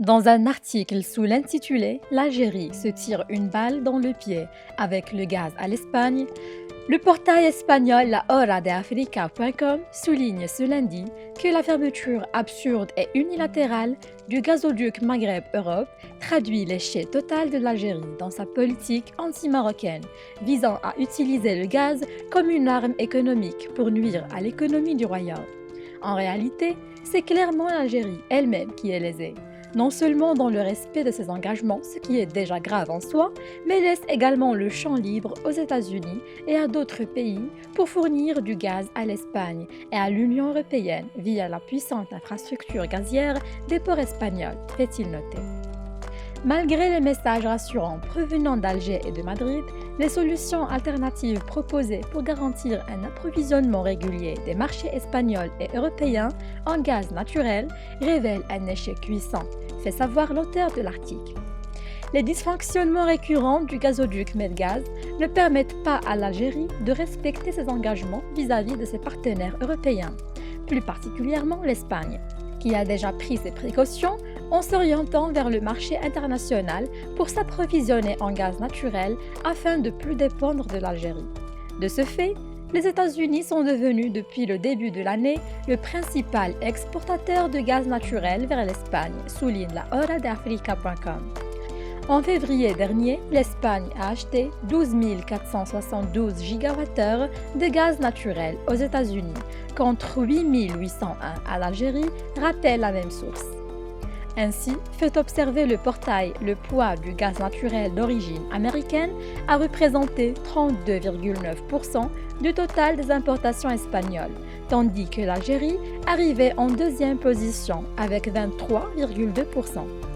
Dans un article sous l'intitulé « L'Algérie se tire une balle dans le pied avec le gaz à l'Espagne », le portail espagnol lahoradeafrica.com souligne ce lundi que la fermeture absurde et unilatérale du gazoduc Maghreb-Europe traduit l'échec total de l'Algérie dans sa politique anti-marocaine visant à utiliser le gaz comme une arme économique pour nuire à l'économie du royaume. En réalité, c'est clairement l'Algérie elle-même qui est lésée. Non seulement dans le respect de ses engagements, ce qui est déjà grave en soi, mais laisse également le champ libre aux États-Unis et à d'autres pays pour fournir du gaz à l'Espagne et à l'Union européenne via la puissante infrastructure gazière des ports espagnols, fait-il noter. Malgré les messages rassurants provenant d'Alger et de Madrid, les solutions alternatives proposées pour garantir un approvisionnement régulier des marchés espagnols et européens en gaz naturel révèlent un échec cuisant, fait savoir l'auteur de l'article. Les dysfonctionnements récurrents du gazoduc Medgaz ne permettent pas à l'Algérie de respecter ses engagements vis-à-vis de ses partenaires européens, plus particulièrement l'Espagne, qui a déjà pris ses précautions en s'orientant vers le marché international pour s'approvisionner en gaz naturel afin de plus dépendre de l'Algérie. De ce fait, les États-Unis sont devenus depuis le début de l'année le principal exportateur de gaz naturel vers l'Espagne, souligne lahoradeafrica.com. En février dernier, l'Espagne a acheté 12 472 gigawattheures de gaz naturel aux États-Unis, contre 8 801 à l'Algérie, rappelle la même source. Ainsi, fait observer le portail, le poids du gaz naturel d'origine américaine a représenté 32,9% du total des importations espagnoles, tandis que l'Algérie arrivait en deuxième position avec 23,2%.